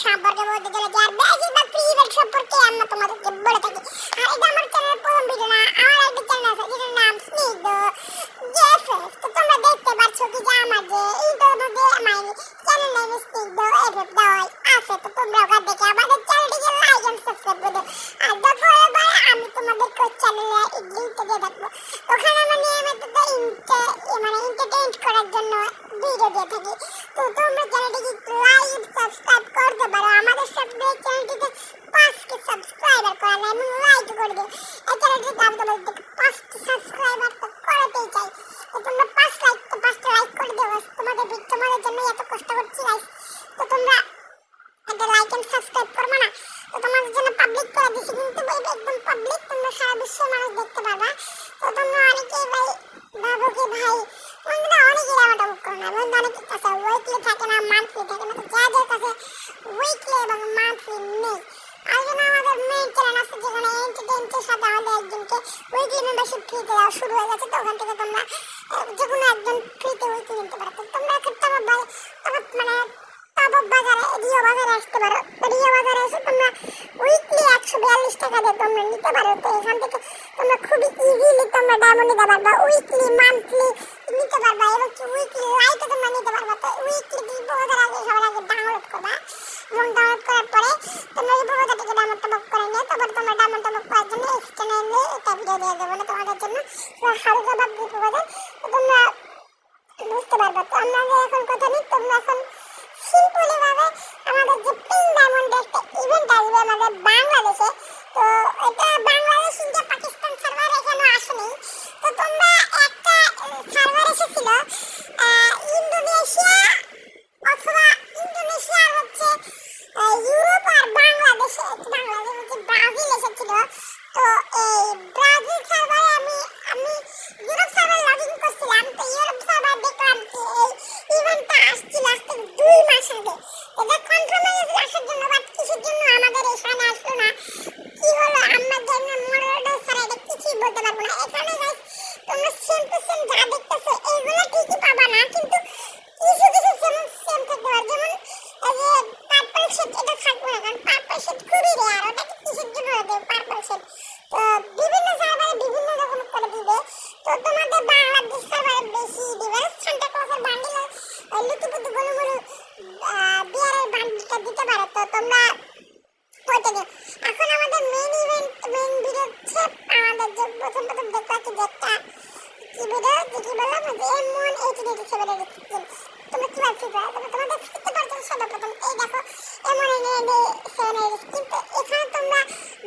সম্পর্কে বলতে চলে যাই আর বেশিরভাগ ফ্রি ইভেন্ট সম্পর্কে আমরা তোমাদেরকে বলে থাকি। আর এটা আমার চ্যানেলের প্রথম ভিডিও না, আমার একটা চ্যানেল আছে যেটার নাম স্নিগ্ধ জেএফএফ। তো তোমরা দেখতে পাচ্ছ কি যে আমার যে ইন্টার মধ্যে আমার চ্যানেল নেম স্নিগ্ধ এফএফ দেওয়া আছে। তো তোমরা ওখান থেকে আমাদের চ্যানেলটিকে লাইক এন্ড সাবস্ক্রাইব করে দাও। আর দেখো এবার আমি তোমাদেরকে চ্যানেলে লিংকটা দিয়ে দেখবো, ওখানে আমরা নিয়মিত এন্টারটেইন করার জন্য ভিডিও দিয়ে থাকি। তো তোমরা চ্যানেলটিকে লাইক সাবস্ক্রাইব করতে পারো। আমাদের সাথে চ্যানেলটিতে 5কে সাবস্ক্রাইবার করা নাই এবং লাইক করে দিও। এই চ্যানেলটির দাম তোমাদের 5কে সাবস্ক্রাইবার তো করতেই চাই। তো তোমরা 5টা লাইক করে দিও। তোমাদের জন্য এত কষ্ট করছি গাইস। তো তোমরা একটা লাইক এন্ড সাবস্ক্রাইব করবে না? তো তোমাদের জন্য পাবলিক করে দিছি, কিন্তু একদম পাবলিক, তোমরা সারা বিশ্বের মানুষ দেখতে পারবা। তো তোমরা অনেকেই ভাই ভাবো কি ভাই তোমরা অনেকেই আমাটা বুক করো না, এবং অনেকের কাছে উইকলি থাকে না, মান্থলি থাকে না। তো যাদের কাছে উইকলি এবং মান্থলি নেই, আর জন্য আমাদের মেইন চ্যানেল আছে যেখানে এন্টারটেইনমেন্টের সাথে আমাদের একজনকে উইকলি মেম্বারশিপ ফ্রি দেওয়া শুরু হয়ে গেছে। তো ওখান থেকে তোমরা যে কোনো একজন ফ্রিতে উইকলি নিতে পারো। তো তোমরা একটা মানে বাজারে রিও বাজারে আসতে পারো। রিও বাজারে এসে তোমরা উইকলি 142 টাকা দিয়ে তোমরা নিতে পারো। তো এখান থেকে তোমরা খুবই ইজিলি তোমরা ডায়মন্ড নিতে পারবা, উইকলি মান্থলি নিতে পারবা, এবং উইকলি লাইটও তোমরা নিতে পারবা। তো উইকলি রিপো বাজার আগে সবার আগে ডাউনলোড করবা, এবং ডাউনলোড করার পরে তোমরা রিপো বাজার থেকে ডায়মন্ড টপ করে নিয়ে তারপর তোমরা ডায়মন্ড টপ করার জন্য চ্যানেলে এটা ভিডিও দিয়ে দেবো না তোমাদের জন্য হালকা ভাব রিপো বাজার। তো তোমরা বুঝতে পারবা। তো আমাদের এখন কথা নেই, তোমরা এখন সিম্পলি ভাবে আমাদের যে পিন ডায়মন্ড একটা ইভেন্ট আসবে আমাদের বাংলাদেশে। তো এটা বাংলাদেশ ইন্ডিয়া পাকিস্তান সার্ভার এখানে আসেনি। তো তোমরা একটা সার্ভার এসেছিল ইন্দোনেশিয়া অথবা ইন্দোনেশিয়া হচ্ছে ইউরোপ আর বাংলাদেশে হচ্ছে ব্রাজিল এসেছিল। তো এই ব্রাজিল সার্ভারে আমি ইউরোপ সার্ভার লগ ইন করছিলাম। তো ইউরোপ সার্ভার দেখলাম কি এই ইভেন্টটা আসছিল আজ থেকে 2 মাস আগে। এটা কনফার্ম হয়ে গেছে আসার জন্য, বাট কিসের জন্য আমাদের এখানে আসলো না, কি হলো আমরা গেমের মডারেটর ছাড়া এটা কিছুই বলতে পারবো না। এখানে গাইস তোমরা সেম টু সেম যা দেখতেছো এইগুলো ঠিকই পাবা না, কিন্তু কিছু যেমন সেম থাকতে পারে, যেমন এই যে পার্পল শেড এটা থাকবে না, কারণ পার্পল শেড খুবই রেয়ার। ওটা কিসের জন্য দেবে পার্পল শেড? তো বিভিন্ন সার্ভারে বিভিন্ন রকম করে দিবে। তো তোমাদের বাংলাদেশ সার্ভারে বেশি দিবে সান্টা ক্লজের বান্ডিল লুতুপুতু গলুমলু বিয়ারের বান্ডিলটা দিতে পারো। তো তোমরা ওইটা দিও। এখন আমাদের মেইন ভিডিও হচ্ছে আমাদের যে প্রথম দেখবা কি যে একটা কি ভিডিও কি বললাম যে M1 1887 এর স্কিন তোমরা কি ভাবছো? তোমাদের ফিরতে পারছো সর্বপ্রথম এই দেখো M1 1887 এর স্কিন। তো এখানে তোমরা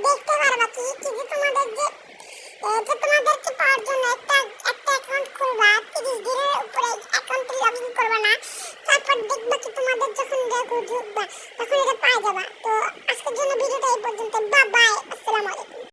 দেখতে পারবা কি যে তোমাদের যে তোমাদেরকে পাওয়ার জন্য একটা অ্যাকাউন্ট খুলবা, 30 দিনের উপরে অ্যাকাউন্টে লগ ইন করবা না, তারপর দেখবা কি তোমাদের যখন ঢুকবা তখন এটা পাই যাবা। তো আজকের জন্য ভিডিওটা এই পর্যন্ত, বাই বাই।